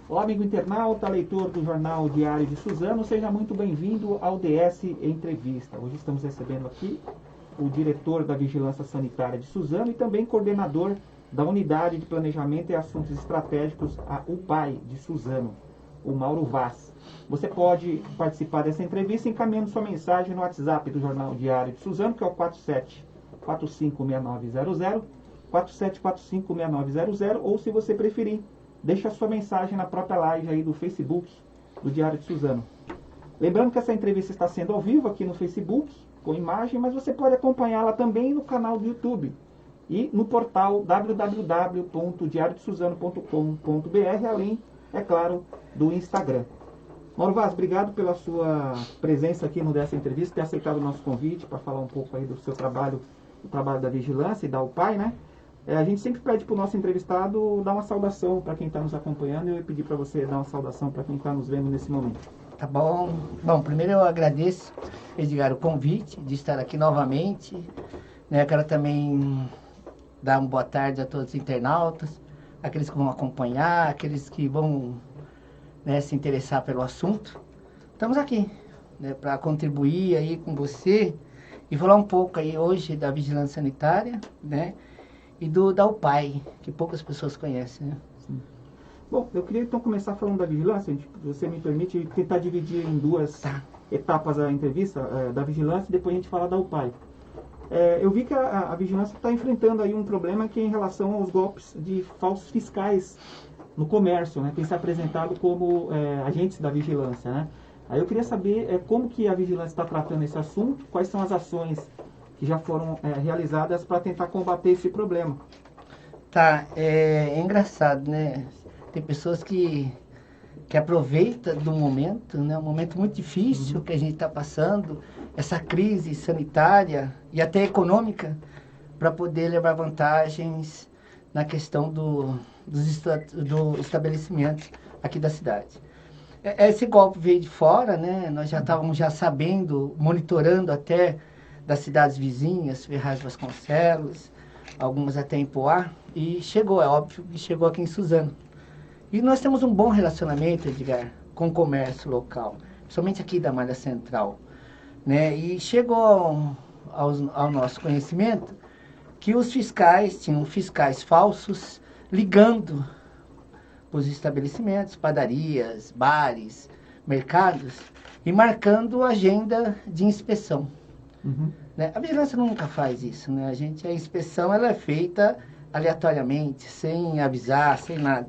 Olá, amigo internauta, leitor do Jornal Diário de Suzano, seja muito bem-vindo ao DS Entrevista. Hoje estamos recebendo aqui o diretor da Vigilância Sanitária de Suzano e também coordenador da Unidade de Planejamento e Assuntos Estratégicos, a UPAI de Suzano, o Mauro Vaz. Você pode participar dessa entrevista encaminhando sua mensagem no WhatsApp do Jornal Diário de Suzano, que é o 47456900, 47456900, ou se você preferir, deixa a sua mensagem na própria live aí do Facebook do Diário de Suzano. Lembrando que essa entrevista está sendo ao vivo aqui no Facebook, com imagem, mas você pode acompanhá-la também no canal do YouTube e no portal www.diariodesuzano.com.br, além, é claro, do Instagram. Mauro Vaz, obrigado pela sua presença aqui nessa entrevista, ter aceitado o nosso convite para falar um pouco aí do seu trabalho, do trabalho da Vigilância e da UPAI, né? A gente sempre pede para o nosso entrevistado dar uma saudação para quem está nos acompanhando, e eu ia pedir para você dar uma saudação para quem está nos vendo nesse momento. Tá bom. Bom, primeiro eu agradeço, Edgar, o convite de estar aqui novamente. Eu quero também dar uma boa tarde a todos os internautas, aqueles que vão acompanhar, aqueles que vão se interessar pelo assunto. Estamos aqui para contribuir aí com você e falar um pouco aí hoje da vigilância sanitária, e da UPAI, que poucas pessoas conhecem, né? Sim. Bom, eu queria então começar falando da vigilância, se você me permite, tentar dividir em duas etapas a entrevista, da vigilância, e depois a gente falar da UPAI. Eu vi que a vigilância está enfrentando aí um problema que é em relação aos golpes de falsos fiscais no comércio, né? Tem se apresentado como agentes da vigilância, né? Aí eu queria saber como que a vigilância está tratando esse assunto, quais são as ações que já foram realizadas para tentar combater esse problema. É engraçado, né? Tem pessoas que aproveitam do momento, né? Um momento muito difícil que a gente está passando, essa crise sanitária e até econômica, para poder levar vantagens na questão do estabelecimento aqui da cidade. Esse golpe veio de fora, né? Nós já estávamos sabendo, monitorando até das cidades vizinhas, Ferraz de Vasconcelos, algumas até em Poá, e chegou, é óbvio que chegou aqui em Suzano. E nós temos um bom relacionamento, Edgar, com o comércio local, principalmente aqui da Malha Central, né? E chegou ao nosso conhecimento que os fiscais, tinham fiscais falsos, ligando os estabelecimentos, padarias, bares, mercados, e marcando agenda de inspeção. A vigilância nunca faz isso, né? A inspeção ela é feita aleatoriamente, sem avisar, sem nada.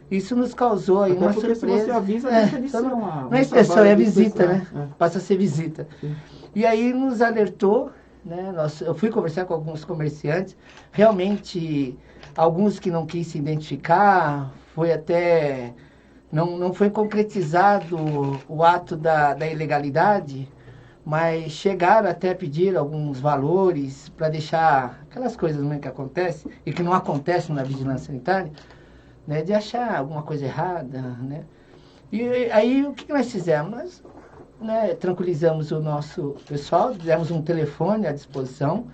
Isso nos causou aí uma surpresa. Se você avisa, deixa de ser não é inspeção, é visita, né? Passa a ser visita. Sim. E aí nos alertou, né? Eu fui conversar com alguns comerciantes, realmente alguns que não quis se identificar, foi até não foi concretizado o ato da ilegalidade, mas chegaram até a pedir alguns valores para deixar aquelas coisas mesmo que acontecem e que não acontecem na vigilância sanitária, né, de achar alguma coisa errada, né? E aí o que nós fizemos? Nós, tranquilizamos o nosso pessoal, demos um telefone à disposição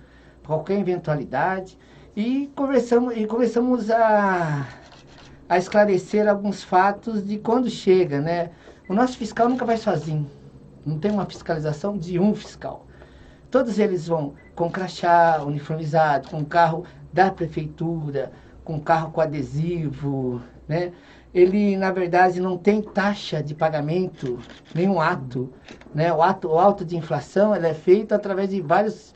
para qualquer eventualidade e começamos a esclarecer alguns fatos de quando chega, né? O nosso fiscal nunca vai sozinho. Não tem uma fiscalização de um fiscal. Todos eles vão com crachá uniformizado, com carro da prefeitura, com carro com adesivo, né? Ele, na verdade, não tem taxa de pagamento, nenhum ato, né? O auto de inflação ela é feito através de vários,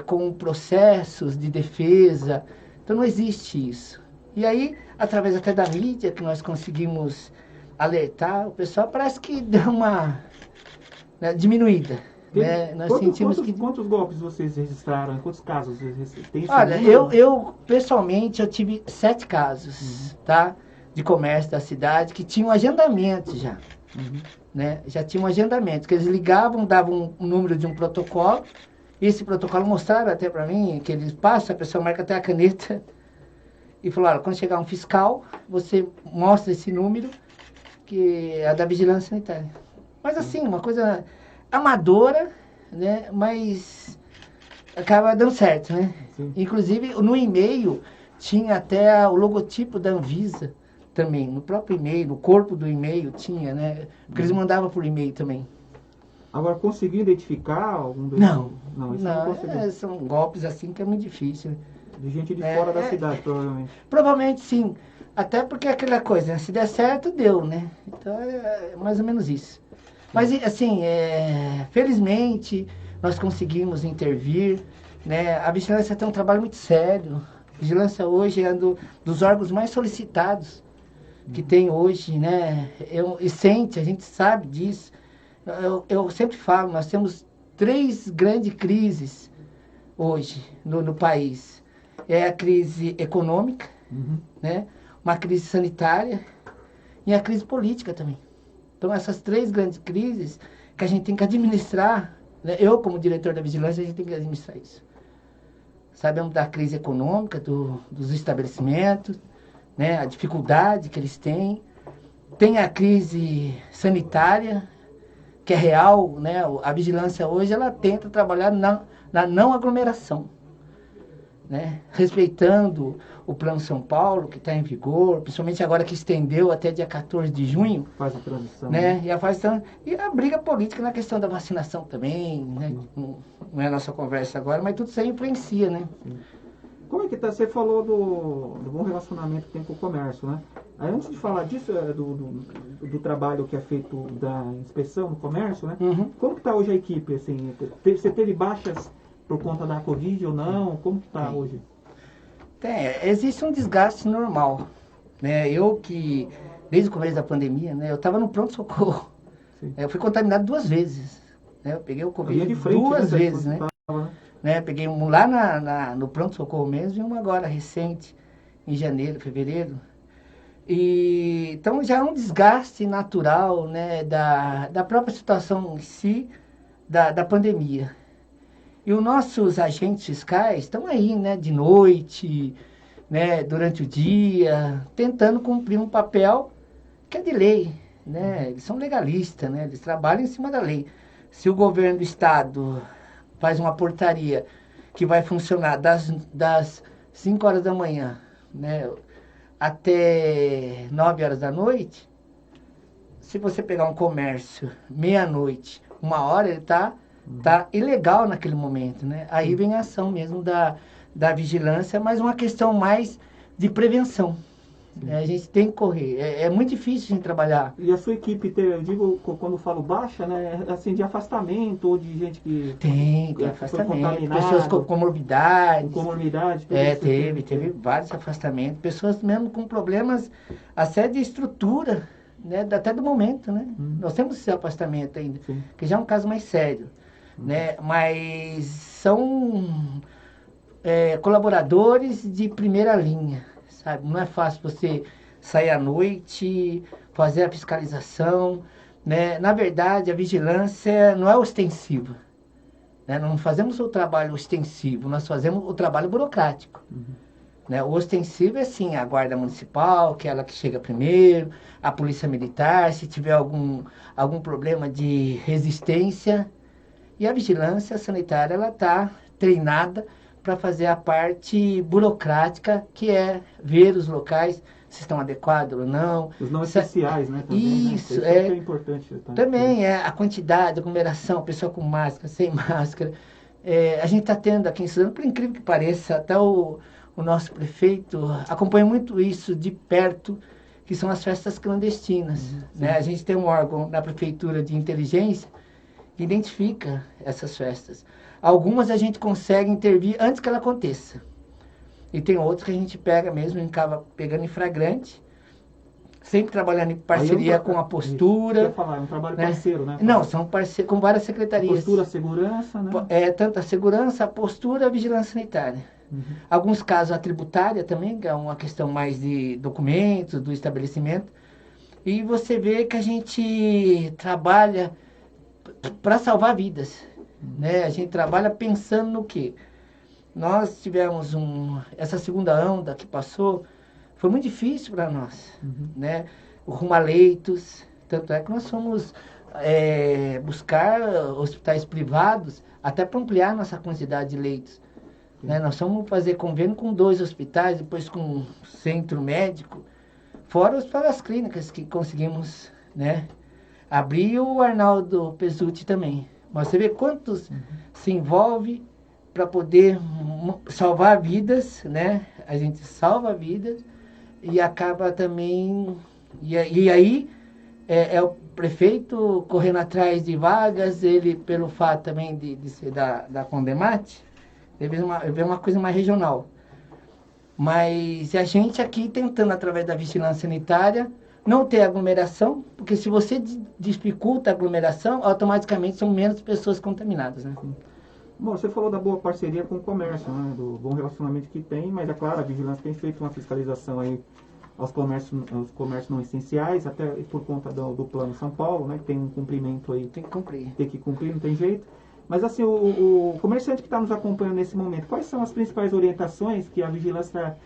com processos de defesa. Então, não existe isso. E aí, através até da mídia, que nós conseguimos alertar, o pessoal parece que deu uma diminuída. Nós sentimos quantos golpes vocês registraram? Quantos casos vocês têm? Olha, eu pessoalmente, eu tive 7 casos, de comércio da cidade que tinham agendamento já. Né? Já tinham agendamento, que eles ligavam, davam um número de um protocolo, e esse protocolo mostraram até para mim, que eles passam, a pessoa marca até a caneta, e falaram, quando chegar um fiscal, você mostra esse número, que é da vigilância sanitária. Mas assim, uma coisa amadora, né? Mas acaba dando certo, né? Sim. Inclusive, no e-mail tinha até o logotipo da Anvisa, também, no próprio e-mail, no corpo do e-mail tinha, né? Porque eles mandavam por e-mail também. Agora, conseguiu identificar algum desses? Não, Isso não conseguiu. são golpes assim que é muito difícil. De gente de fora da cidade, provavelmente. Provavelmente sim. Até porque é aquela coisa, né? Se der certo, deu, né? Então é mais ou menos isso. Mas assim, felizmente nós conseguimos intervir, né? A vigilância tem um trabalho muito sério. A vigilância hoje é um dos órgãos mais solicitados que tem hoje, né? E sente, a gente sabe disso. Eu sempre falo, nós temos 3 grandes crises hoje no país. É a crise econômica, né? Uma crise sanitária e a crise política também. Então, essas 3 grandes crises que a gente tem que administrar, né? Eu, como diretor da vigilância, a gente tem que administrar isso. Sabemos da crise econômica, dos estabelecimentos, né? A dificuldade que eles têm. Tem a crise sanitária, que é real, né? A vigilância hoje, ela tenta trabalhar na não aglomeração, né? Respeitando o Plano São Paulo, que está em vigor, principalmente agora que estendeu até dia 14 de junho. Faz a transição. Né? E a briga política na questão da vacinação também, né? Não é a nossa conversa agora, mas tudo isso aí influencia, né? Sim. Como é que tá? Você falou do bom relacionamento que tem com o comércio, né? Aí, antes de falar disso, do trabalho que é feito da inspeção no comércio, né? Como que está hoje a equipe? Assim, você teve baixas por conta da Covid ou não? Como que está hoje? Existe um desgaste normal, né? Desde o começo da pandemia, né? Eu estava no pronto-socorro. Eu fui contaminado 2 vezes, né? Eu peguei o Covid duas vezes, né? Peguei um lá no pronto-socorro mesmo e uma agora, recente, em janeiro, fevereiro. Então já é um desgaste natural, né? Da própria situação em si, da pandemia. E os nossos agentes fiscais estão aí, né? De noite, né? Durante o dia, tentando cumprir um papel que é de lei, né? Eles são legalistas, né? Eles trabalham em cima da lei. Se o governo do estado faz uma portaria que vai funcionar das 5 horas da manhã, né, até 9 horas da noite, se você pegar um comércio meia-noite, 1 hora, ele tá ilegal naquele momento, né? Aí vem a ação mesmo da vigilância, mas uma questão mais de prevenção. A gente tem que correr. É muito difícil a gente trabalhar. E a sua equipe, eu digo, quando falo baixa, né? Assim, de afastamento ou de gente que... Tem afastamento. Pessoas com comorbidades. Comorbidade. Teve vários afastamentos. Pessoas mesmo com problemas até de estrutura, né? Até do momento, né? Nós temos esse afastamento ainda, que já é um caso mais sério, né? Mas são colaboradores de primeira linha. Sabe? Não é fácil você sair à noite, fazer a fiscalização, né? Na verdade, a vigilância não é ostensiva, né? Não fazemos o trabalho ostensivo, nós fazemos o trabalho burocrático. Né? O ostensivo é sim a guarda municipal, que é ela que chega primeiro, a polícia militar, se tiver algum problema de resistência, e a vigilância sanitária, ela está treinada para fazer a parte burocrática, que é ver os locais se estão adequados ou não. Os não essenciais, né? Também, isso, né? Isso é importante. Também a quantidade, a aglomeração, pessoa com máscara, sem máscara. A gente está tendo aqui em Suzano, por incrível que pareça, até o nosso prefeito acompanha muito isso de perto, que são as festas clandestinas. Né? A gente tem um órgão na prefeitura de inteligência que identifica essas festas. Algumas a gente consegue intervir antes que ela aconteça. E tem outras que a gente pega mesmo, acaba pegando em flagrante, sempre trabalhando em parceria com a postura. Isso, falar, é um trabalho parceiro, né? Não, são parceiros com várias secretarias. Postura, segurança, né? Tanto a segurança, a postura, a vigilância sanitária. Alguns casos a tributária também, que é uma questão mais de documentos, do estabelecimento. E você vê que a gente trabalha para salvar vidas. Né? A gente trabalha pensando no quê? Nós tivemos essa segunda onda que passou, foi muito difícil para nós, né? Rumo a leitos, tanto é que nós fomos buscar hospitais privados até para ampliar nossa quantidade de leitos. Né? Nós fomos fazer convênio com 2 hospitais, depois com um centro médico. Fora as clínicas que conseguimos, né, abrir, e o Arnaldo Pesutti também. Mas você vê quantos se envolve para poder salvar vidas, né? A gente salva vidas e acaba também... E aí é o prefeito correndo atrás de vagas, ele, pelo fato também de ser da Condemate, ele vê uma coisa mais regional. Mas a gente aqui tentando, através da vigilância sanitária, não ter aglomeração, porque se você dificulta a aglomeração, automaticamente são menos pessoas contaminadas, né? Bom, você falou da boa parceria com o comércio, né? Do bom relacionamento que tem, mas é claro, a vigilância tem feito uma fiscalização aí aos comércios não essenciais, até por conta do Plano São Paulo, né? Que tem um cumprimento aí. Tem que cumprir. Tem que cumprir, não tem jeito. Mas assim, o comerciante que está nos acompanhando nesse momento, quais são as principais orientações que a vigilância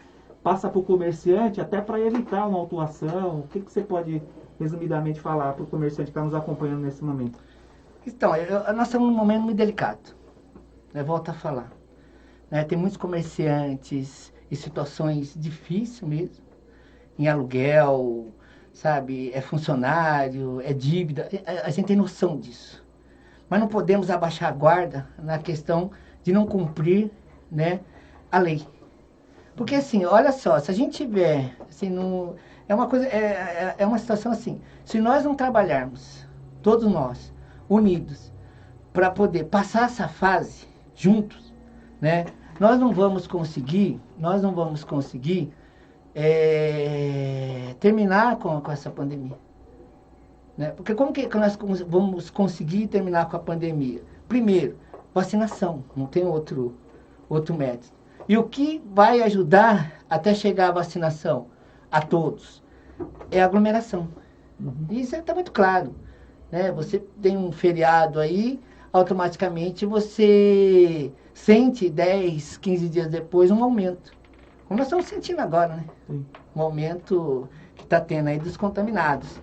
passa para o comerciante, até para evitar uma autuação? O que você pode, resumidamente, falar para o comerciante que está nos acompanhando nesse momento? Então, nós estamos num momento muito delicado. Volto a falar. Tem muitos comerciantes em situações difíceis mesmo, em aluguel, sabe, é funcionário, é dívida, a gente tem noção disso. Mas não podemos abaixar a guarda na questão de não cumprir, né, a lei. Porque assim, olha só, se a gente tiver, assim, é uma coisa, é uma situação assim, se nós não trabalharmos, todos nós, unidos, para poder passar essa fase juntos, né, nós não vamos conseguir terminar com essa pandemia. Né? Porque como que nós vamos conseguir terminar com a pandemia? Primeiro, vacinação, não tem outro método. E o que vai ajudar até chegar a vacinação a todos é a aglomeração. Isso está muito claro. Né? Você tem um feriado aí, automaticamente você sente 10, 15 dias depois um aumento. Como nós estamos sentindo agora, né? Um aumento que está tendo aí dos contaminados.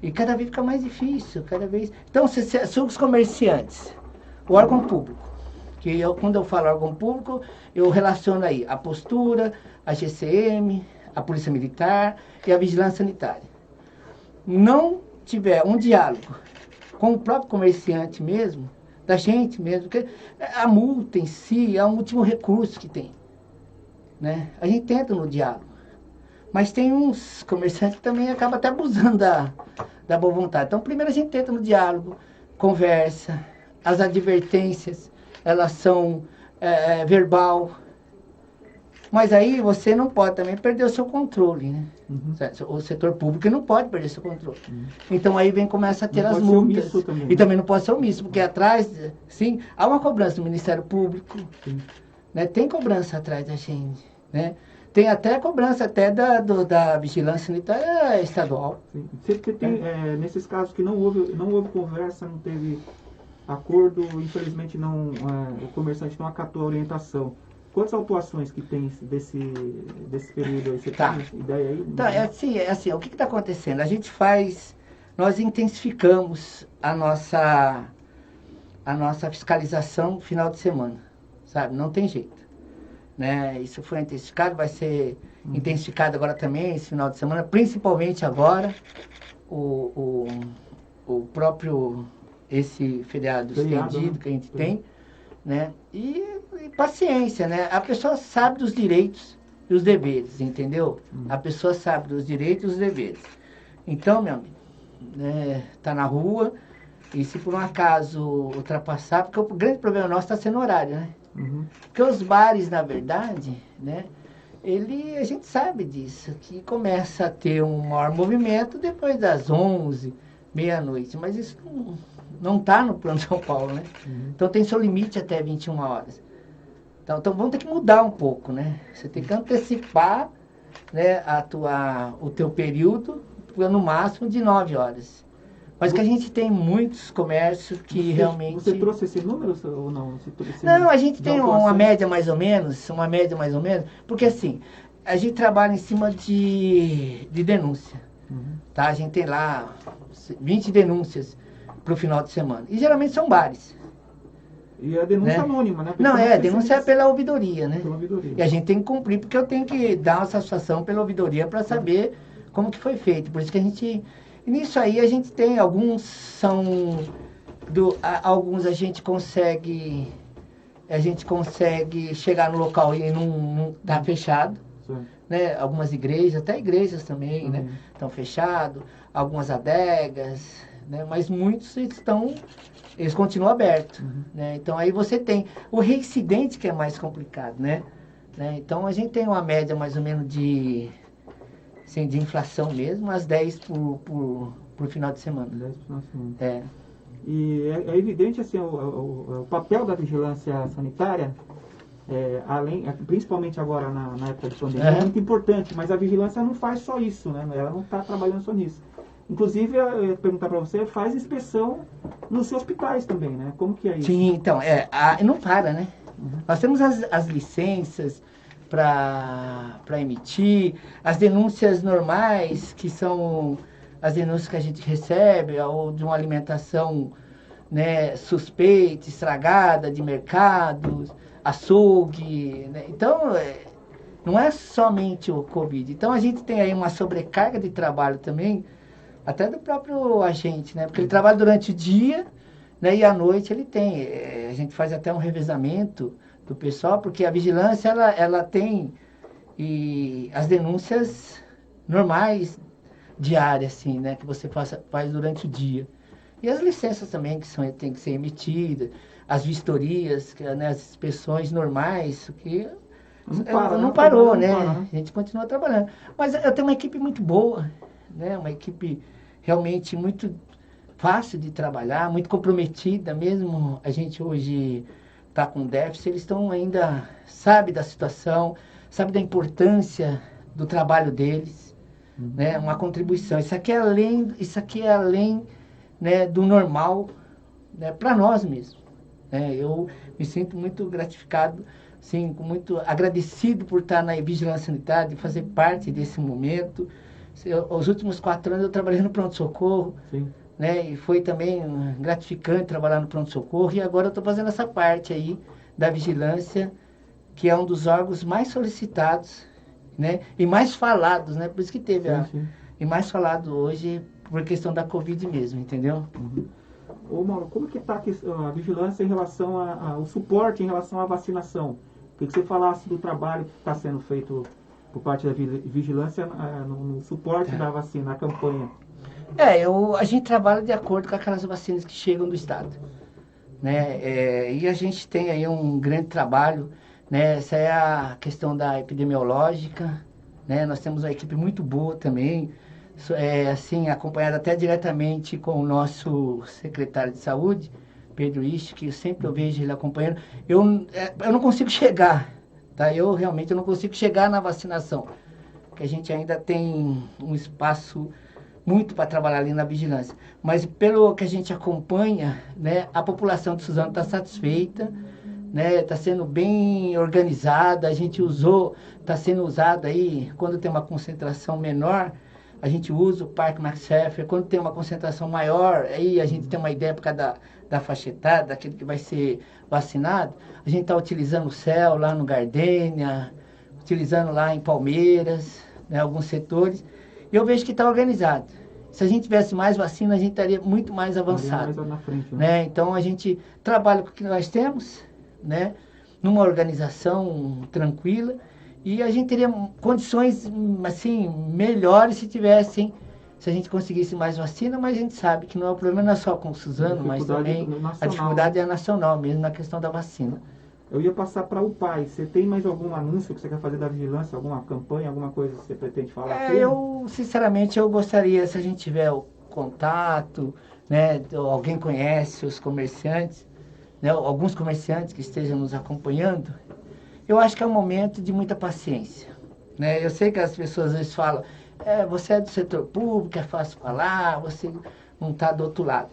E cada vez fica mais difícil, cada vez... Então, se os comerciantes, o órgão público, quando eu falo órgão público, eu relaciono aí a postura, a GCM, a Polícia Militar e a Vigilância Sanitária. Não tiver um diálogo com o próprio comerciante mesmo, da gente mesmo, porque a multa em si é um último recurso que tem. Né? A gente tenta no diálogo. Mas tem uns comerciantes que também acabam até abusando da boa vontade. Então, primeiro a gente tenta no diálogo, conversa, as advertências, elas são verbal. Mas aí você não pode também perder o seu controle, né? O setor público não pode perder seu controle. Então aí começa a ter as multas. Também, né? E também não pode ser omisso, porque atrás, sim, há uma cobrança do Ministério Público, né? Tem cobrança atrás da gente, né? Tem até cobrança até da Vigilância Sanitária Estadual. Sim. Você tem, nesses casos que não houve conversa, não teve acordo, infelizmente o comerciante não acatou a orientação. Quantas autuações que tem desse período aí? Você tem ideia aí? Tá, assim, o que está acontecendo? Nós intensificamos a nossa fiscalização no final de semana, sabe? Não tem jeito. Né? Isso foi intensificado, vai ser intensificado agora também, esse final de semana, principalmente agora, o próprio, esse feriado estendido que a gente tem, né? E paciência, né? A pessoa sabe dos direitos e os deveres, entendeu? A pessoa sabe dos direitos e dos deveres. Então, meu amigo, tá na rua, e se por um acaso ultrapassar, porque o grande problema nosso está sendo o horário, né? Porque os bares, na verdade, né, a gente sabe disso, que começa a ter um maior movimento depois das 11, meia-noite, mas isso não está no Plano São Paulo, né? Então tem seu limite até 21 horas. Então vamos ter que mudar um pouco, né? Você tem que antecipar, né, o teu período no máximo de 9 horas. Mas que a gente tem muitos comércios que realmente... Você trouxe esse número ou não? Não, a gente tem uma média mais ou menos, porque assim, a gente trabalha em cima de denúncia, tá? A gente tem lá 20 denúncias para o final de semana, e geralmente são bares. E a denúncia anônima, né? Não, a denúncia é pela ouvidoria, né? Pela ouvidoria. E a gente tem que cumprir, porque eu tenho que dar uma satisfação pela ouvidoria para saber como que foi feito. Por isso que a gente... E nisso aí a gente tem, alguns são... alguns a gente consegue chegar no local e não tá fechado. Sim. Né? Algumas igrejas, até igrejas também, né? Estão fechados, algumas adegas, né? Mas muitos eles continuam abertos, né? Então aí você tem o reincidente que é mais complicado, né? Então a gente tem uma média mais ou menos de inflação mesmo, umas 10 por final de semana. 10 por final de semana. É. E é evidente assim, o papel da vigilância sanitária, principalmente agora na época de pandemia, é muito importante, mas a vigilância não faz só isso, né? Ela não está trabalhando só nisso. Inclusive, eu ia perguntar para você, faz inspeção nos hospitais também, né? Como que é isso? Sim, então, não para, né? Nós temos as licenças para emitir, as denúncias normais, que são as denúncias que a gente recebe, ou de uma alimentação, né, suspeita, estragada de mercados, açougue, né? Então, não é somente o Covid. Então, a gente tem aí uma sobrecarga de trabalho também, até do próprio agente, né? Porque ele trabalha durante o dia, né? E à noite ele tem. A gente faz até um revezamento do pessoal, porque a vigilância, ela tem as denúncias normais, diárias, assim, né? Que você faz durante o dia. E as licenças também, tem que ser emitidas, as vistorias, né? As inspeções normais, que não parou, né? A gente continua trabalhando. Mas eu tenho uma equipe muito boa, né? Uma equipe realmente muito fácil de trabalhar, muito comprometida, mesmo a gente hoje está com déficit, eles estão ainda, sabe da situação, sabe da importância do trabalho deles, né? Uma contribuição. Isso aqui é além, né, do normal, né, para nós mesmos, né? Eu me sinto muito gratificado, sim, muito agradecido por estar na Vigilância Sanitária, de fazer parte desse momento. Os últimos 4 anos eu trabalhei no pronto-socorro, né? E foi também gratificante trabalhar no pronto-socorro. E agora eu estou fazendo essa parte aí da vigilância, que é um dos órgãos mais solicitados, né? E mais falados, né? Por isso que teve e mais falado hoje por questão da Covid mesmo, entendeu? Ô Mauro, como que está a vigilância em relação ao suporte, em relação à vacinação? Queria que você falasse do trabalho que está sendo feito por parte da vigilância no suporte da vacina, na campanha. A gente trabalha de acordo com aquelas vacinas que chegam do Estado, né? E a gente tem aí um grande trabalho, né? Essa é a questão da epidemiológica, né? Nós temos uma equipe muito boa também, assim, acompanhada até diretamente com o nosso secretário de saúde, Pedro Isch, que sempre eu vejo ele acompanhando. Eu não consigo chegar, tá? Eu realmente não consigo chegar na vacinação, porque a gente ainda tem um espaço muito para trabalhar ali na vigilância. Mas pelo que a gente acompanha, né, a população de Suzano está satisfeita, né, está sendo bem organizada, a gente está sendo usado aí, quando tem uma concentração menor, a gente usa o Parque Max Heffer, quando tem uma concentração maior, aí a gente tem uma ideia por causa da faixa etária, daquele que vai ser vacinado, a gente está utilizando o CEL lá no Gardênia, utilizando lá em Palmeiras, né, alguns setores, e eu vejo que está organizado. Se a gente tivesse mais vacina, a gente estaria muito mais avançado. Mais na frente, né? Então a gente trabalha com o que nós temos, né, numa organização tranquila, e a gente teria condições assim melhores se a gente conseguisse mais vacina, mas a gente sabe que não é o problema, não é só com o Suzano, mas também a dificuldade é nacional mesmo na questão da vacina. Eu ia passar para o pai. Você tem mais algum anúncio que você quer fazer da vigilância, alguma campanha, alguma coisa que você pretende falar? Sinceramente, eu gostaria, se a gente tiver o contato, né, alguém conhece os comerciantes, né, alguns comerciantes que estejam nos acompanhando, eu acho que é um momento de muita paciência, né? Eu sei que as pessoas às vezes falam, você é do setor público, é fácil falar, você não está do outro lado.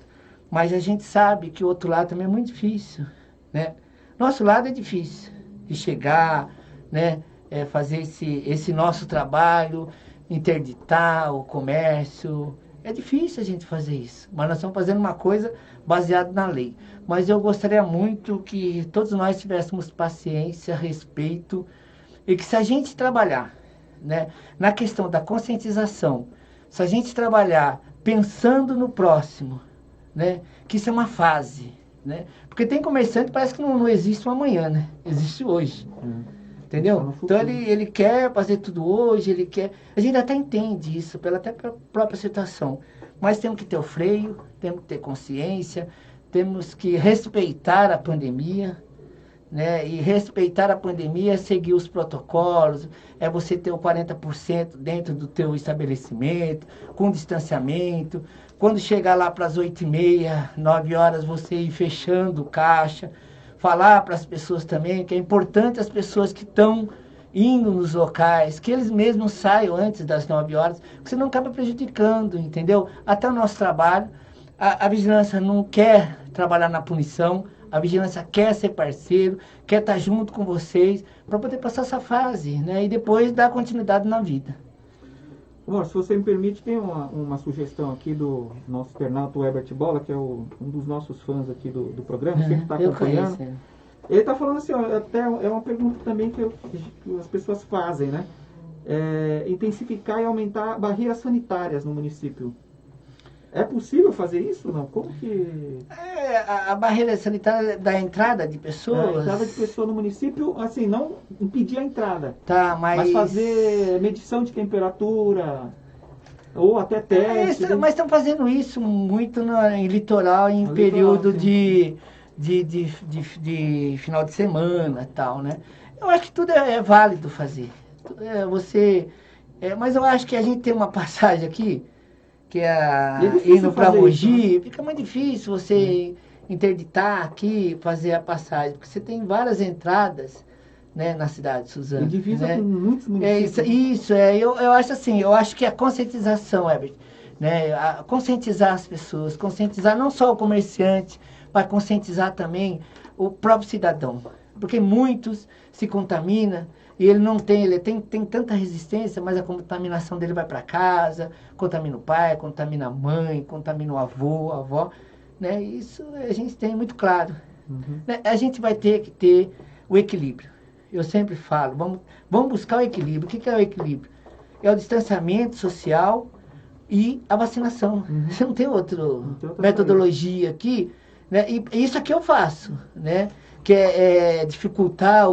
Mas a gente sabe que o outro lado também é muito difícil, né? Nosso lado é difícil de chegar, né? Fazer esse nosso trabalho, interditar o comércio. É difícil a gente fazer isso, mas nós estamos fazendo uma coisa baseada na lei. Mas eu gostaria muito que todos nós tivéssemos paciência, respeito, e que se a gente trabalhar, né, na questão da conscientização, se a gente trabalhar pensando no próximo, né, que isso é uma fase, né, porque tem comerciante que parece que não existe um amanhã, né, existe hoje. Entendeu? Então ele quer fazer tudo hoje, ele quer... A gente até entende isso, até pela própria situação. Mas temos que ter o freio, temos que ter consciência, temos que respeitar a pandemia, né? E respeitar a pandemia é seguir os protocolos, é você ter o 40% dentro do teu estabelecimento, com distanciamento. Quando chegar lá para as 8h30, 9h, você ir fechando o caixa. Falar para as pessoas também que é importante as pessoas que estão indo nos locais, que eles mesmos saiam antes das 9h, porque senão acaba prejudicando, entendeu? Até o nosso trabalho. A vigilância não quer trabalhar na punição, a vigilância quer ser parceiro, quer estar junto com vocês, para poder passar essa fase, né? E depois dar continuidade na vida. Bom, se você me permite, tem uma sugestão aqui do nosso internauta Herbert Bola, que é um dos nosos fãs aqui do programa, sempre está acompanhando. Conheço. Ele está falando assim, ó, até é uma pergunta também que as pessoas fazem, né? Intensificar e aumentar barreiras sanitárias no município. É possível fazer isso, não? Como que... A barreira sanitária da entrada de pessoas... A entrada de pessoa no município, assim, não impedir a entrada. Tá, mas fazer medição de temperatura, ou até teste... Mas estão fazendo isso muito em litoral, em período de final de semana e tal, né? Eu acho que tudo é válido fazer. Mas eu acho que a gente tem uma passagem aqui, que é indo para Mogi, né? Fica muito difícil você interditar aqui, fazer a passagem, porque você tem várias entradas, né, na cidade de Suzano. E divisa, né? Com muitos municípios. Eu acho assim, eu acho que a conscientização, Herbert, né, conscientizar as pessoas, conscientizar não só o comerciante, mas conscientizar também o próprio cidadão, porque muitos se contaminam, e ele tem tanta resistência, mas a contaminação dele vai para casa, contamina o pai, contamina a mãe, contamina o avô, a avó, né? Isso a gente tem muito claro. Né? A gente vai ter que ter o equilíbrio. Eu sempre falo, vamos buscar o equilíbrio. O que é o equilíbrio? É o distanciamento social e a vacinação. Você não tem outra metodologia aqui, né? E isso aqui eu faço, né? Que é dificultar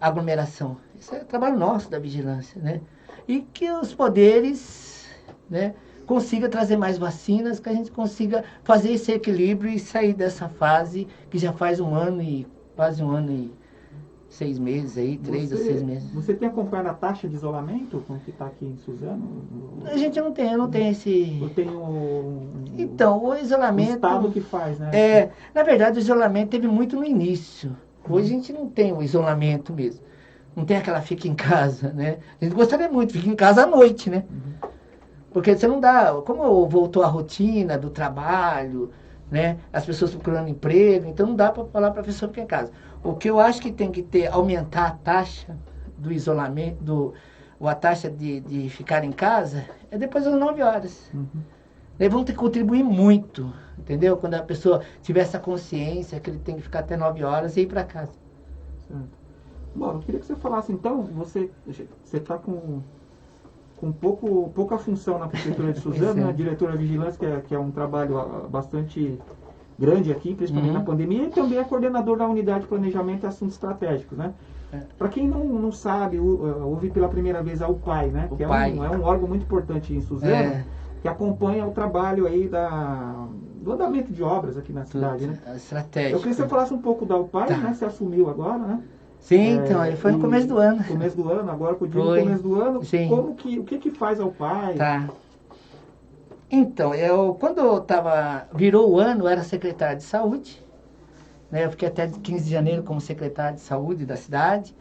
a aglomeração. Isso é trabalho nosso da vigilância, né? E que os poderes, né, consigam trazer mais vacinas, que a gente consiga fazer esse equilíbrio e sair dessa fase que já faz quase 1 ano e 6 meses aí, 3 a 6 meses. Você tem acompanhado a taxa de isolamento, como que está aqui em Suzano? A gente não tem, eu não tenho esse... Eu tenho Então, o isolamento... O Estado que faz, né? Na verdade, o isolamento teve muito no início. Hoje a gente não tem o isolamento mesmo. Não tem aquela fica em casa, né? A gente gostaria muito, fica em casa à noite, né? Porque você não dá... Como voltou a rotina do trabalho, né? As pessoas procurando emprego, então não dá para falar para a pessoa ficar em casa. O que eu acho que tem que aumentar a taxa do isolamento, a taxa de ficar em casa, é depois das 9h. Eles vão ter que contribuir muito, entendeu? Quando a pessoa tiver essa consciência que ele tem que ficar até 9h e ir para casa. Certo. Bom, eu queria que você falasse, então, você está com pouca função na Prefeitura de Suzano, né? Diretora de Vigilância, que é um trabalho bastante grande aqui, principalmente na pandemia, e também é coordenador da Unidade de Planejamento e Assuntos Estratégicos, né? Para quem não sabe, ouvi pela primeira vez a UPAI, né? Que é um órgão muito importante em Suzano, que acompanha o trabalho aí do andamento de obras aqui na cidade, né? Estratégico. Eu queria que você falasse um pouco da UPAI, né? Você assumiu agora, né? Sim, então, ele foi no começo do ano. Começo do ano, agora que eu digo começo do ano, sim. O que faz a UPAI? Tá. Então, quando virou o ano, eu era secretário de saúde, né? Eu fiquei até 15 de janeiro como secretário de saúde da cidade,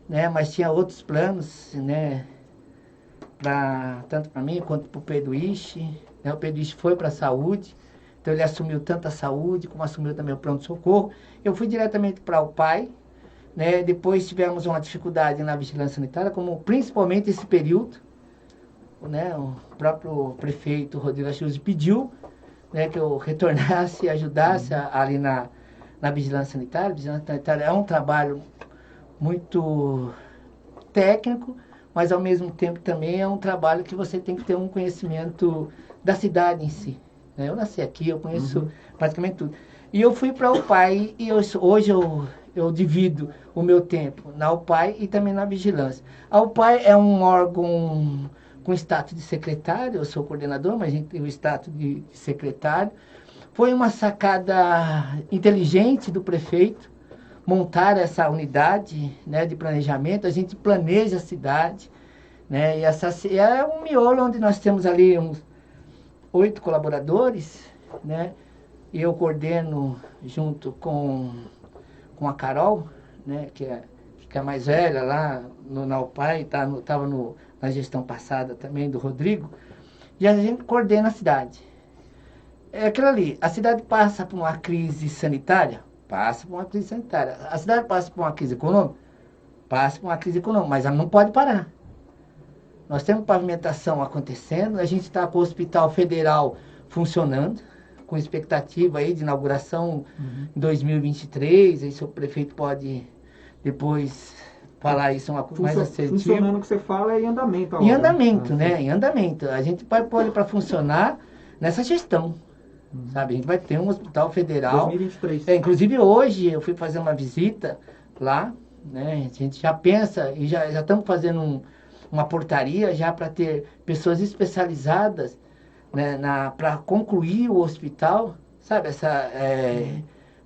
né? Mas tinha outros planos, né? Tanto para mim quanto para o Pedro Ishi, né? O Pedro Ishi foi para a saúde, então ele assumiu tanto a saúde como assumiu também o pronto-socorro. Eu fui diretamente para o UPAI, né? Depois tivemos uma dificuldade na vigilância sanitária, como principalmente esse período, né? O próprio prefeito Rodrigo Achuz pediu, né, que eu retornasse e ajudasse ali na vigilância sanitária. A vigilância sanitária é um trabalho muito técnico, mas ao mesmo tempo também é um trabalho que você tem que ter um conhecimento da cidade em si. Né? Eu nasci aqui, eu conheço praticamente tudo. E eu fui para a UPAI e hoje eu divido o meu tempo na UPAI e também na vigilância. A UPAI é um órgão com status de secretário, eu sou coordenador, mas a gente tem o status de secretário. Foi uma sacada inteligente do prefeito montar essa unidade, né, de planejamento. A gente planeja a cidade, né, e essa é um miolo onde nós temos ali uns 8 colaboradores, né, e eu coordeno junto com a Carol, né, que é a mais velha lá na UPAI, estava na gestão passada também do Rodrigo, e a gente coordena a cidade. É aquilo ali, a cidade passa por uma crise sanitária? Passa por uma crise sanitária. A cidade passa por uma crise econômica? Passa por uma crise econômica, mas ela não pode parar. Nós temos pavimentação acontecendo, a gente está com o Hospital Federal funcionando, com expectativa aí de inauguração em 2023, aí o prefeito pode depois falar isso mais assertivo. Funcionando, o que você fala é em andamento. Em andamento, né? Em andamento. A gente vai pôr ele para funcionar nessa gestão. Sabe? A gente vai ter um hospital federal. 2023. Inclusive hoje eu fui fazer uma visita lá, né? A gente já pensa e já estamos fazendo uma portaria já para ter pessoas especializadas, né, para concluir o hospital, sabe?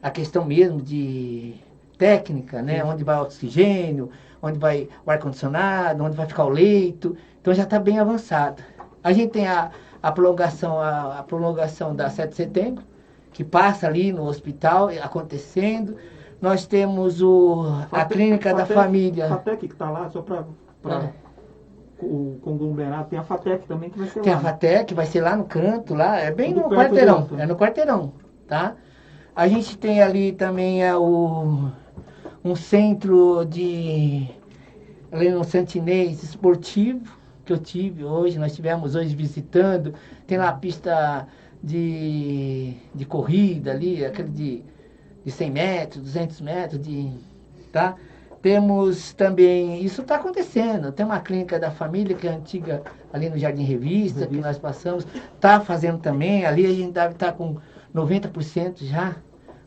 A questão mesmo de técnica, né? Onde vai o oxigênio, onde vai o ar-condicionado, onde vai ficar o leito. Então já está bem avançado. A gente tem a prolongação da 7 de setembro, que passa ali no hospital acontecendo. Nós temos a clínica da família. A FATEC que está lá, só para o conglomerado, tem a FATEC também que vai ser lá. Tem a FATEC, vai ser lá no canto, lá, é bem no quarteirão, é no quarteirão, tá? A gente tem ali também um centro ali no Santinês esportivo, que eu tive hoje, nós tivemos hoje visitando, tem lá a pista de corrida ali, aquele de 100 metros, 200 metros, tá? Temos também, isso está acontecendo, tem uma clínica da família que é antiga ali no Jardim Revista, que nós passamos, está fazendo também, ali a gente deve estar com 90% já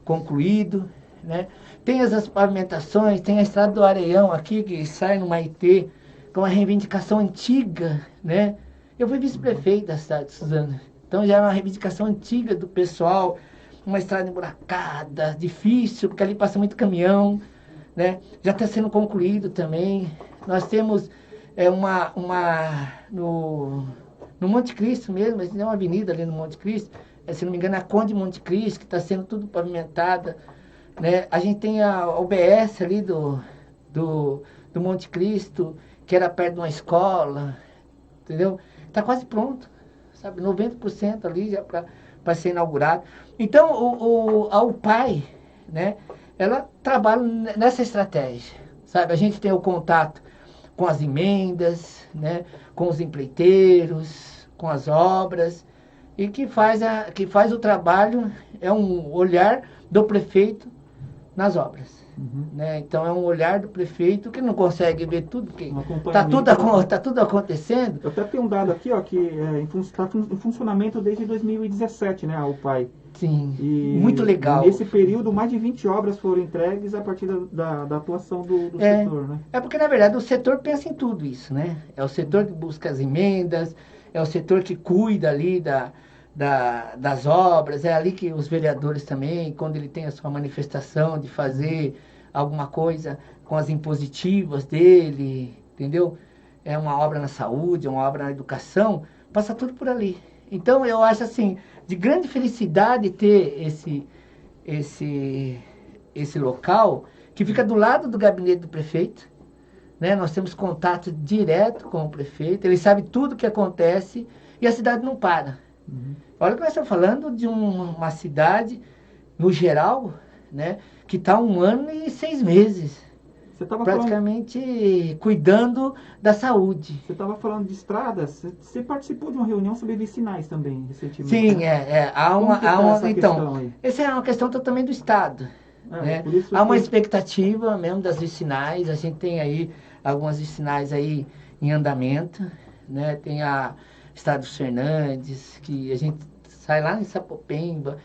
concluído, né? Tem as pavimentações, tem a Estrada do Areião aqui, que sai no Maitê, com uma reivindicação antiga, né? Eu fui vice-prefeito da cidade de Suzano, então já é uma reivindicação antiga do pessoal, uma estrada emburacada, difícil, porque ali passa muito caminhão, né? Já está sendo concluído também. Nós temos no Monte Cristo mesmo, a gente tem uma avenida ali no Monte Cristo, se não me engano é a Conde Monte Cristo, que está sendo tudo pavimentada, né? A gente tem a UBS ali do Monte Cristo, que era perto de uma escola, entendeu? Está quase pronto, sabe? 90% ali já para ser inaugurado. Então, a UPAI, né? Ela trabalha nessa estratégia, sabe? A gente tem o contato com as emendas, né? Com os empreiteiros, com as obras, e que faz o trabalho, é um olhar do prefeito nas obras. Né? Então é um olhar do prefeito que não consegue ver tudo, porque está tudo acontecendo. Eu até tenho um dado aqui, ó, que está em funcionamento desde 2017, né, a UPAI. Sim, muito legal. Nesse período, mais de 20 obras foram entregues a partir da atuação do setor, né? É porque, na verdade, o setor pensa em tudo isso, né? É o setor que busca as emendas, é o setor que cuida ali das obras, é ali que os vereadores também, quando ele tem a sua manifestação de fazer alguma coisa com as impositivas dele, entendeu? É uma obra na saúde, é uma obra na educação, passa tudo por ali. Então eu acho assim, de grande felicidade ter esse local que fica do lado do gabinete do prefeito, né? Nós temos contato direto com o prefeito, ele sabe tudo o que acontece e a cidade não para. Olha que nós estamos falando de uma cidade, no geral, né, que está 1 ano e 6 meses, praticamente cuidando da saúde. Você estava falando de estradas, você participou de uma reunião sobre vicinais também, recentemente. Sim, então, essa é uma questão também do Estado. Né? Há uma expectativa mesmo das vicinais, a gente tem aí algumas vicinais aí em andamento, né? Tem a Estrada dos Fernandes, que a gente sai lá em Sapopemba,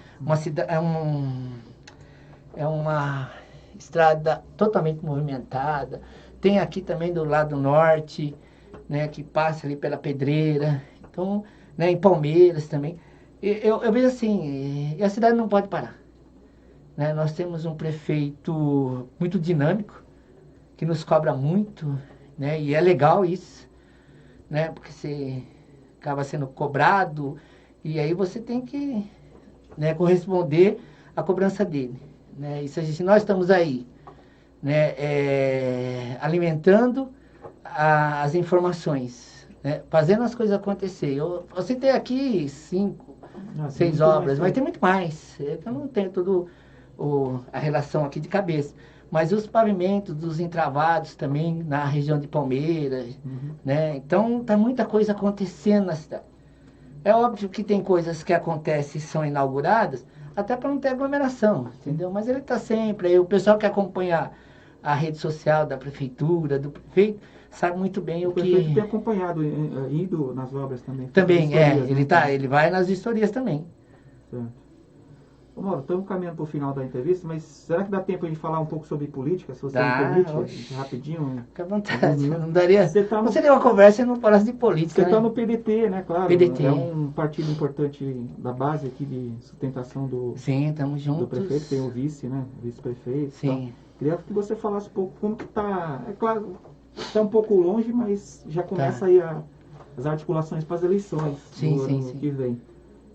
é uma estrada totalmente movimentada. Tem aqui também do lado norte, né, que passa ali pela Pedreira. Então, né, em Palmeiras também. Eu vejo assim, a cidade não pode parar. Né? Nós temos um prefeito muito dinâmico, que nos cobra muito, né? E é legal isso, né? Porque você acaba sendo cobrado e aí você tem que, né, corresponder à cobrança dele, né? E se nós estamos aí, né, alimentando as informações, né, fazendo as coisas acontecer. Eu citei aqui 6 obras, mas tem muito mais. Eu não tenho tudo a relação aqui de cabeça. Mas os pavimentos dos entravados também na região de Palmeiras, né? Então tá muita coisa acontecendo na cidade. É óbvio que tem coisas que acontecem e são inauguradas, até para não ter aglomeração, entendeu? Mas ele está sempre aí. O pessoal que acompanha a rede social da prefeitura, do prefeito, sabe muito bem o que... O prefeito tem acompanhado, indo nas obras também. Também, ele vai nas vistorias também. Certo. Ô, Mauro, estamos caminhando para o final da entrevista, mas será que dá tempo de falar um pouco sobre política, se você me permite, rapidinho? Fica à vontade, não daria... Você deu uma conversa e não falasse de política, Você está no PDT, né, claro. PDT. É um partido importante da base aqui de sustentação do... Sim, estamos juntos. Do prefeito, tem o vice, né, o vice-prefeito. Sim. Queria que você falasse um pouco como que está... É claro, está um pouco longe, mas já começa aí as articulações para as eleições do ano que vem.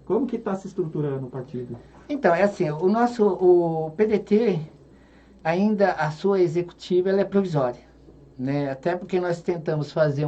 Como que está se estruturando o partido? Então, é assim, o PDT, ainda a sua executiva, ela é provisória, né? Até porque nós tentamos fazer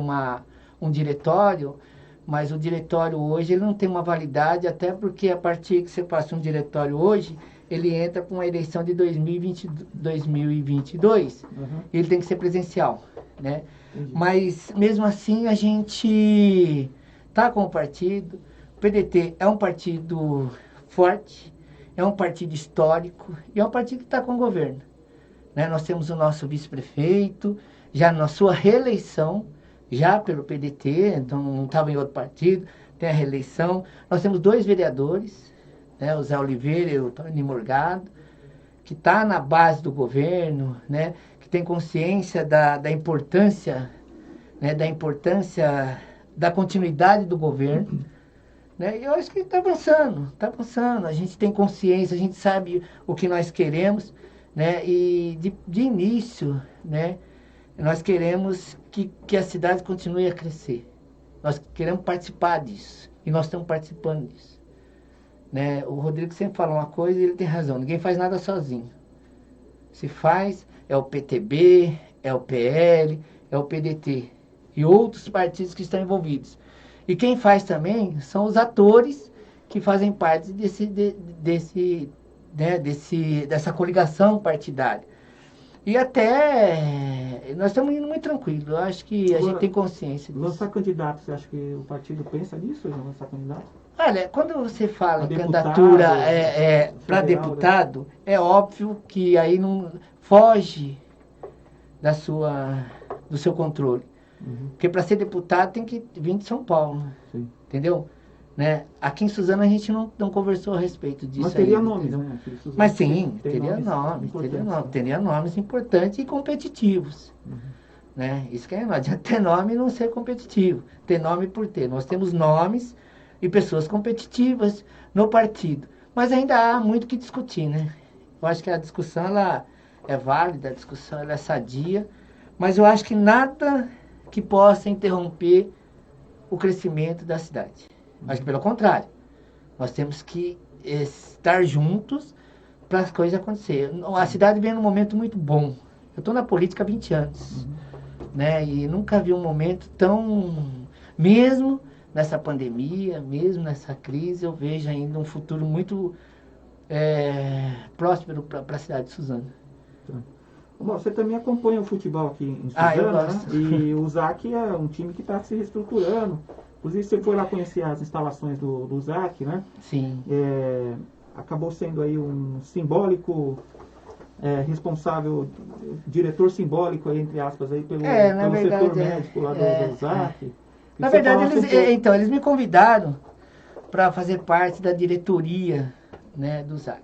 um diretório, mas o diretório hoje ele não tem uma validade, até porque a partir que você passa um diretório hoje, ele entra para uma eleição de 2022, ele tem que ser presencial, né? Mas, mesmo assim, a gente está com o partido. O PDT é um partido forte, é um partido histórico e é um partido que está com o governo, né? Nós temos o nosso vice-prefeito, já na sua reeleição, já pelo PDT, então não estava em outro partido, tem a reeleição. Nós temos 2 vereadores, né? O Zé Oliveira e o Tony Morgado, que está na base do governo, né? Que tem consciência da importância, né? Da importância da continuidade do governo. Né? Eu acho que está avançando, a gente tem consciência, a gente sabe o que nós queremos, né? E de início, né, nós queremos que a cidade continue a crescer, nós queremos participar disso, e nós estamos participando disso, né? O Rodrigo sempre fala uma coisa e ele tem razão, ninguém faz nada sozinho, se faz, é o PTB, é o PL, é o PDT, e outros partidos que estão envolvidos. E quem faz também são os atores que fazem parte dessa coligação partidária. E até nós estamos indo muito tranquilo. Eu acho que a gente tem consciência disso. Lançar candidato, você acha que o partido pensa nisso, lançar candidato? Olha, quando você fala em candidatura para deputado, é óbvio que aí não foge do seu controle. Porque para ser deputado tem que vir de São Paulo, entendeu? Né? Aqui em Suzano a gente não conversou a respeito disso. Mas teria nomes, né? Mas sim, teria nomes importantes e competitivos. Né? Isso que não adianta ter nome e não ser competitivo. Ter nome por ter. Nós temos nomes e pessoas competitivas no partido. Mas ainda há muito que discutir, né? Eu acho que a discussão ela é válida, a discussão ela é sadia, mas eu acho que nada que possa interromper o crescimento da cidade. Acho que pelo contrário, nós temos que estar juntos para as coisas acontecerem. A cidade vem num momento muito bom. Eu estou na política há 20 anos, né? E nunca vi um momento tão... Mesmo nessa pandemia, mesmo nessa crise, eu vejo ainda um futuro muito próspero para a cidade de Suzano. Bom, você também acompanha o futebol aqui em Suzano, eu gosto. Né? E o ZAC é um time que está se reestruturando. Inclusive, você foi lá conhecer as instalações do ZAC, né? Sim. Acabou sendo aí um simbólico responsável, diretor simbólico, aí, entre aspas, aí, pelo verdade, setor médico lá do ZAC. Na verdade, eles me convidaram para fazer parte da diretoria, né, do ZAC.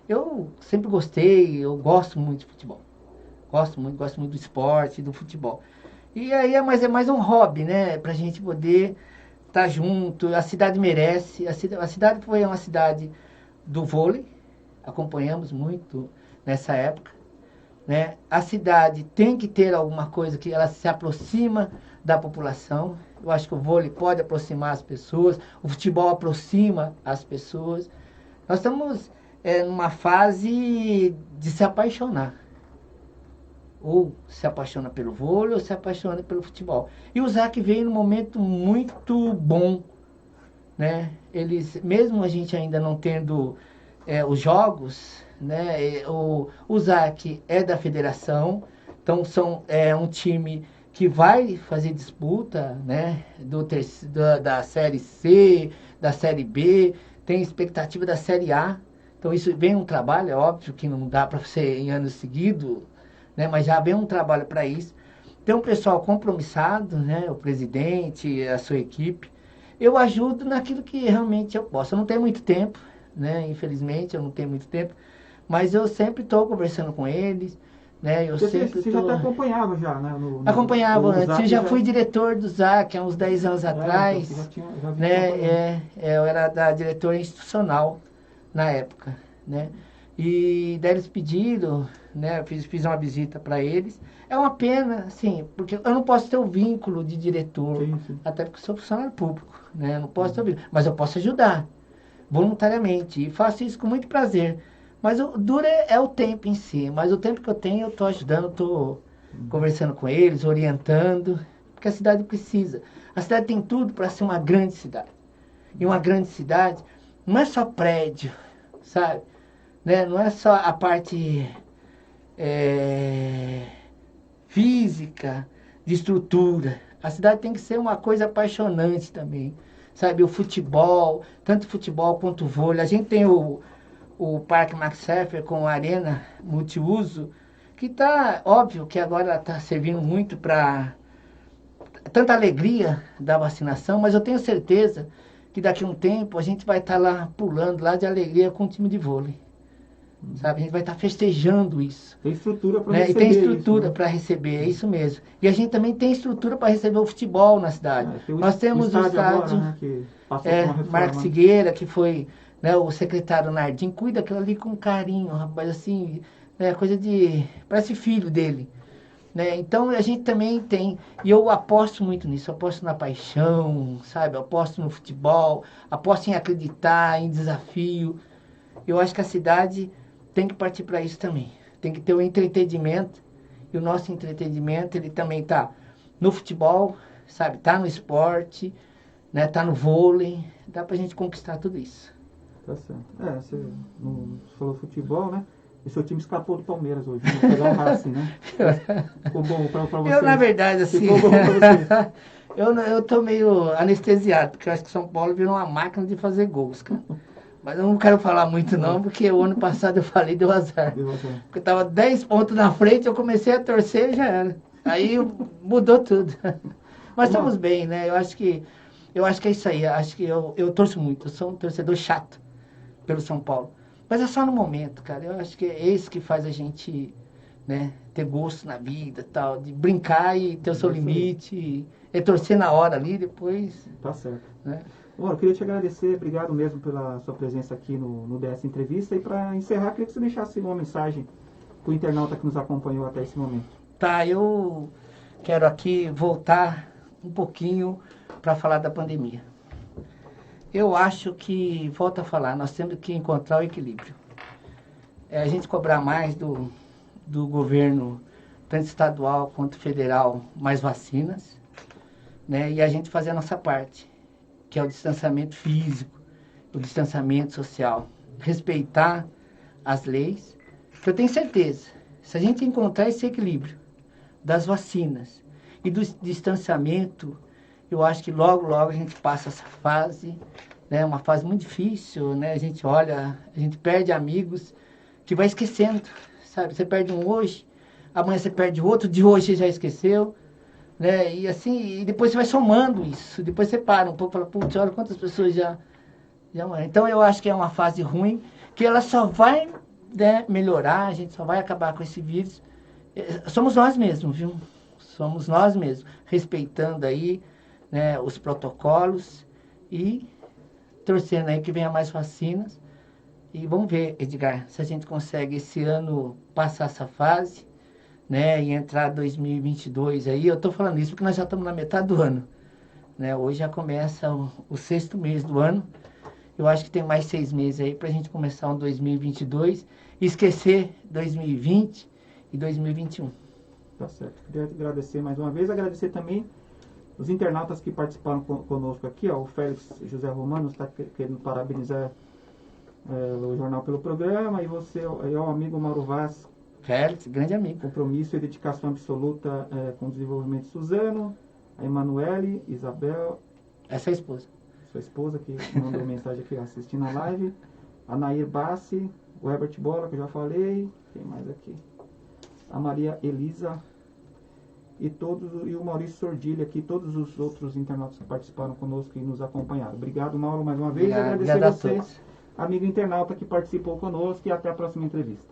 Eu sempre gostei, eu gosto muito de futebol. Gosto muito do esporte, do futebol. E aí é mais um hobby, né, pra gente poder estar junto. A cidade merece. A cidade foi uma cidade do vôlei, acompanhamos muito nessa época, né? A cidade tem que ter alguma coisa que ela se aproxima da população. Eu acho que o vôlei pode aproximar as pessoas, o futebol aproxima as pessoas. Nós estamos numa fase de se apaixonar. Ou se apaixona pelo vôlei, ou se apaixona pelo futebol. E o ZAC veio num momento muito bom, né? Eles, mesmo a gente ainda não tendo os jogos, né? O ZAC é da federação, então é um time que vai fazer disputa, né? Da Série C, da Série B, tem expectativa da Série A. Então isso vem um trabalho, é óbvio que não dá para ser em anos seguidos, né? Mas já vem um trabalho para isso. Tem um pessoal compromissado, né? O presidente, a sua equipe. Eu ajudo naquilo que realmente eu posso. Eu não tenho muito tempo, né? Infelizmente, eu não tenho muito tempo. Mas eu sempre estou conversando com eles, né? Você já até acompanhava já, né? Acompanhava antes. Eu já fui diretor do ZAC há uns 10 anos atrás. Já né? Eu era da diretora institucional na época, né? E daí eles pediram, né? Eu fiz uma visita para eles. É uma pena, assim, porque eu não posso ter o vínculo de diretor, sim. até porque eu sou funcionário público, né? Eu não posso ter o vínculo, mas eu posso ajudar voluntariamente e faço isso com muito prazer. Mas o duro é o tempo em si, mas o tempo que eu tenho eu estou ajudando, estou conversando com eles, orientando, porque a cidade precisa. A cidade tem tudo para ser uma grande cidade. E uma grande cidade não é só prédio, sabe? Né? Não é só a parte física, de estrutura. A cidade tem que ser uma coisa apaixonante também, sabe? O futebol, tanto futebol quanto o vôlei. A gente tem o Parque Max Schaeffer com a arena multiuso, que está, óbvio que agora está servindo muito para tanta alegria da vacinação, mas eu tenho certeza que daqui a um tempo a gente vai estar lá pulando lá de alegria com o time de vôlei. Sabe? A gente vai estar festejando isso. Tem estrutura para receber. E tem estrutura para receber, é isso mesmo. E a gente também tem estrutura para receber o futebol na cidade. Nós temos o estádio agora, né, que passou por uma reforma. Marcos Figueira, que foi, né, o secretário Nardim, cuida aquilo ali com carinho, rapaz, assim, coisa de... parece filho dele. Né? Então a gente também tem, e eu aposto muito nisso, eu aposto na paixão, sabe? Eu aposto no futebol, aposto em acreditar, em desafio. Eu acho que a cidade tem que partir para isso também. Tem que ter o entretenimento, e o nosso entretenimento, ele também está no futebol, sabe? Está no esporte, né? Está no vôlei, dá para a gente conquistar tudo isso. Tá certo. Você falou futebol, né? E seu time escapou do Palmeiras hoje, né? Pegar o Racing, né? Ficou bom para você? Eu, na verdade, assim... Ficou bom para você? eu tô meio anestesiado, porque eu acho que São Paulo virou uma máquina de fazer gols, cara. Mas eu não quero falar muito não, porque o ano passado eu falei, deu azar. Porque eu tava 10 pontos na frente, eu comecei a torcer e já era. Aí mudou tudo. Mas estamos bem, né? Eu acho que é isso aí. Acho que eu torço muito, eu sou um torcedor chato pelo São Paulo. Mas é só no momento, cara. Eu acho que é isso que faz a gente, né, ter gosto na vida, tal, de brincar e ter o seu limite, e torcer na hora ali, depois... Tá certo. Né? Bom, eu queria te agradecer, obrigado mesmo pela sua presença aqui no DS Entrevista. E para encerrar, queria que você deixasse uma mensagem para o internauta que nos acompanhou até esse momento. Tá, eu quero aqui voltar um pouquinho para falar da pandemia. Eu acho que, volto a falar, nós temos que encontrar o equilíbrio. A gente cobrar mais do governo, tanto estadual quanto federal, mais vacinas, né? E a gente fazer a nossa parte, que é o distanciamento físico, o distanciamento social. Respeitar as leis, que eu tenho certeza, se a gente encontrar esse equilíbrio das vacinas e do distanciamento, eu acho que logo, logo a gente passa essa fase, né? Uma fase muito difícil, né? A gente olha, a gente perde amigos que vai esquecendo, sabe? Você perde um hoje, amanhã você perde outro, de hoje você já esqueceu, né? E assim, e depois você vai somando isso, depois você para um pouco e fala, putz, olha quantas pessoas já morreram. Então eu acho que é uma fase ruim, que ela só vai, né, melhorar, a gente só vai acabar com esse vírus. Somos nós mesmos, viu? Somos nós mesmos, respeitando aí, né, os protocolos e torcendo aí que venha mais vacinas. E vamos ver, Edgar, se a gente consegue esse ano passar essa fase, né, e entrar 2022 aí. Eu tô falando isso porque nós já estamos na metade do ano, né? Hoje já começa o 6º mês do ano. Eu acho que tem mais 6 meses aí para a gente começar um 2022 e esquecer 2020 e 2021. Tá certo. Queria agradecer mais uma vez, agradecer também os internautas que participaram conosco aqui, ó, o Félix José Romano está querendo parabenizar o jornal pelo programa, e você, e o amigo Mauro Vaz. Félix, grande amigo. Compromisso e dedicação absoluta com o desenvolvimento de Suzano, a Emanuele, Isabel. Essa é a esposa. Sua esposa que mandou mensagem aqui assistindo a live. A Nair Bassi, o Herbert Bola, que eu já falei. Quem mais aqui? A Maria Elisa. E o Maurício Sordilha aqui, todos os outros internautas que participaram conosco e nos acompanharam. Obrigado, Mauro, mais uma vez. Obrigado, agradecer a você, amigo internauta que participou conosco, e até a próxima entrevista.